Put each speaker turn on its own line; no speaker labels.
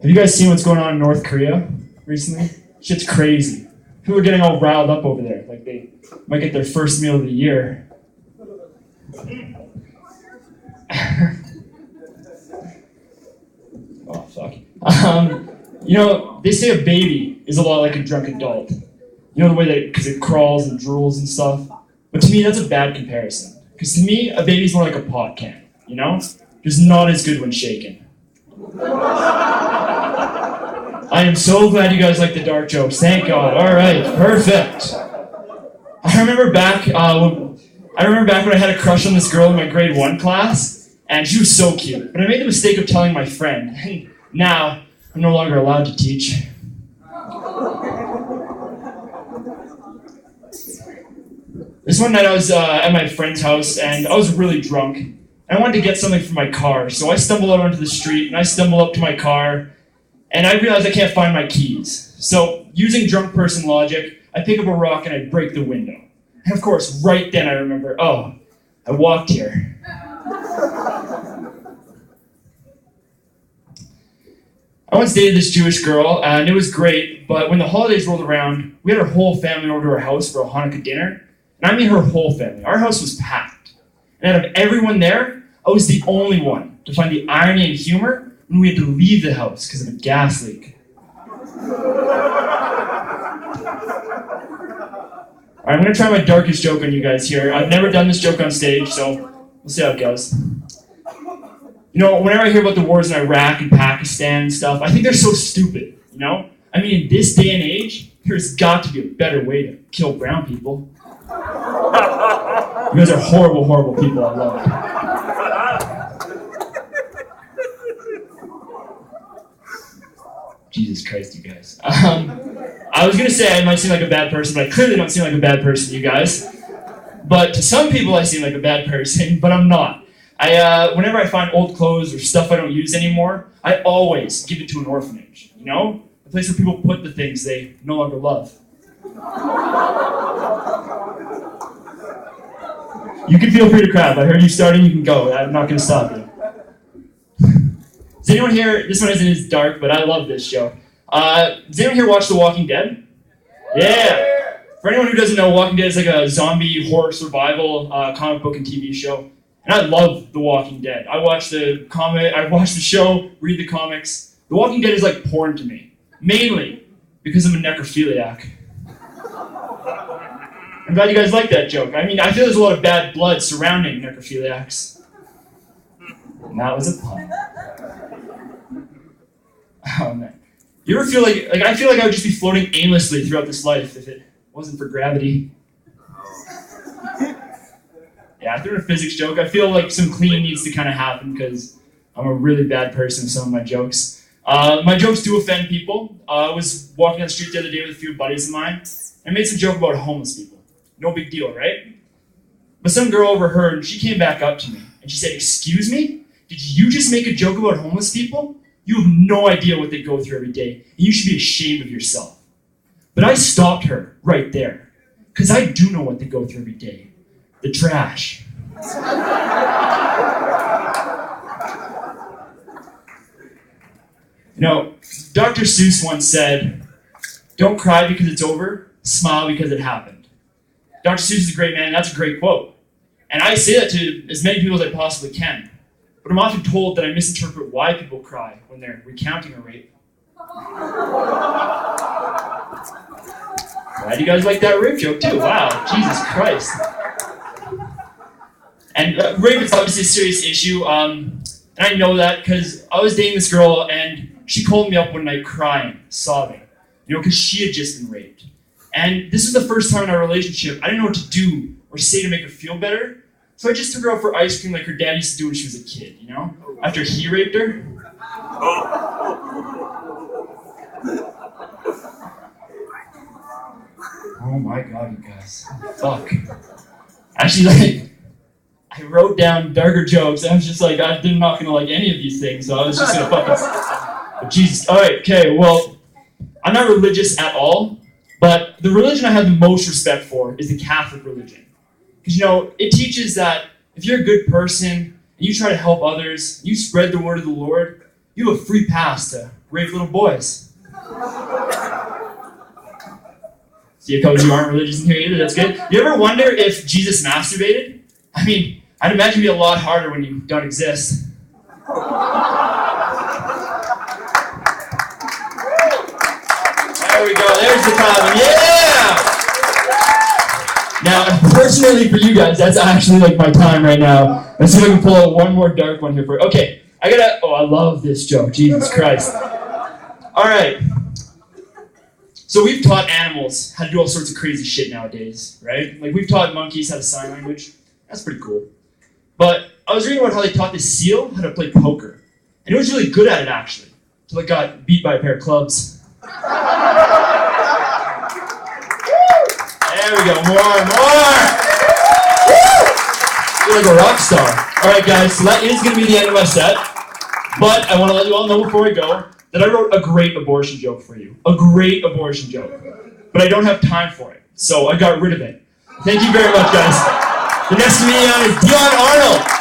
Have you guys seen what's going on in North Korea recently? Shit's crazy. People are getting all riled up over there. Like they might get their first meal of the year. Oh, fuck. They say a baby is a lot like a drunk adult. You know the way that, because it crawls and drools and stuff? But to me, that's a bad comparison. Because to me, a baby's more like a pot can, you know? Just not as good when shaken. I am so glad you guys like the dark jokes. Thank God. All right, perfect. I remember back when I had a crush on this girl in my grade 1 class, and she was so cute. But I made the mistake of telling my friend, and now I'm no longer allowed to teach. This one night I was at my friend's house, and I was really drunk. And I wanted to get something from my car, so I stumbled out onto the street, and I stumble up to my car, and I realized I can't find my keys. So, using drunk person logic, I pick up a rock and I break the window. And of course, right then I remember, oh, I walked here. I once dated this Jewish girl, and it was great, but when the holidays rolled around, we had our whole family over to our house for a Hanukkah dinner, and I mean her whole family. Our house was packed. And out of everyone there, I was the only one to find the irony and humor when we had to leave the house because of a gas leak. Alright, I'm going to try my darkest joke on you guys here. I've never done this joke on stage, so we'll see how it goes. You know, whenever I hear about the wars in Iraq and Pakistan and stuff, I think they're so stupid, you know? I mean, in this day and age, there's got to be a better way to kill brown people. You guys are horrible, horrible people. I love it. Jesus Christ, you guys. I was going to say I might seem like a bad person, but I clearly don't seem like a bad person, you guys. But to some people, I seem like a bad person, but I'm not. Whenever I find old clothes or stuff I don't use anymore, I always give it to an orphanage, you know? A place where people put the things they no longer love. You can feel free to clap. I heard you starting, you can go. I'm not going to stop you. Does anyone here, this one isn't as dark, but I love this show. Does anyone here watch The Walking Dead? Yeah! For anyone who doesn't know, Walking Dead is like a zombie horror survival comic book and TV show. And I love The Walking Dead. I watch the show, read the comics. The Walking Dead is like porn to me. Mainly because I'm a necrophiliac. I'm glad you guys like that joke. I mean, I feel there's a lot of bad blood surrounding necrophiliacs. And that was a pun. Oh, man. You ever feel like I feel like I would just be floating aimlessly throughout this life if it wasn't for gravity? Yeah, I threw in a physics joke. I feel like some cleaning needs to kind of happen because I'm a really bad person with some of my jokes. My jokes do offend people. I was walking down the street the other day with a few buddies of mine, and I made some joke about homeless people. No big deal, right? But some girl overheard, and she came back up to me, and she said, "Excuse me? Did you just make a joke about homeless people? You have no idea what they go through every day, and you should be ashamed of yourself." But I stopped her right there, because I do know what they go through every day. The trash. You know, Dr. Seuss once said, "Don't cry because it's over, smile because it happened." Dr. Seuss is a great man, and that's a great quote. And I say that to as many people as I possibly can. But I'm often told that I misinterpret why people cry when they're recounting a rape. Glad you guys like that rape joke too. Wow, Jesus Christ. And rape is obviously a serious issue, and I know that because I was dating this girl and she called me up one night crying, sobbing, because she had just been raped. And this was the first time in our relationship I didn't know what to do or say to make her feel better, so I just took her out for ice cream like her dad used to do when she was a kid, after he raped her. Oh my God, you guys. Fuck. Actually, I wrote down darker jokes, and I was just like, I'm not gonna like any of these things, so I was just gonna fucking... But Jesus. Alright, okay, well, I'm not religious at all, but the religion I have the most respect for is the Catholic religion. Because, it teaches that if you're a good person, and you try to help others, you spread the word of the Lord, you have a free pass to rape little boys. See, because you aren't religious in here either, that's good. You ever wonder if Jesus masturbated? I mean, I'd imagine it'd be a lot harder when you don't exist. There we go, there's the comment, yeah! Now, unfortunately for you guys, that's actually like my time right now. Let's see if I can pull out one more dark one here for you. Okay, I love this joke, Jesus Christ. All right. So we've taught animals how to do all sorts of crazy shit nowadays, right? Like we've taught monkeys how to sign language. That's pretty cool. But I was reading about how they taught this seal how to play poker. And it was really good at it, actually. Until it got beat by a pair of clubs. There we go, more. You're like a rock star. All right, guys, so that is going to be the end of my set. But I want to let you all know before I go that I wrote a great abortion joke for you. A great abortion joke. But I don't have time for it, so I got rid of it. Thank you very much, guys. The next to me is Dion Arnold.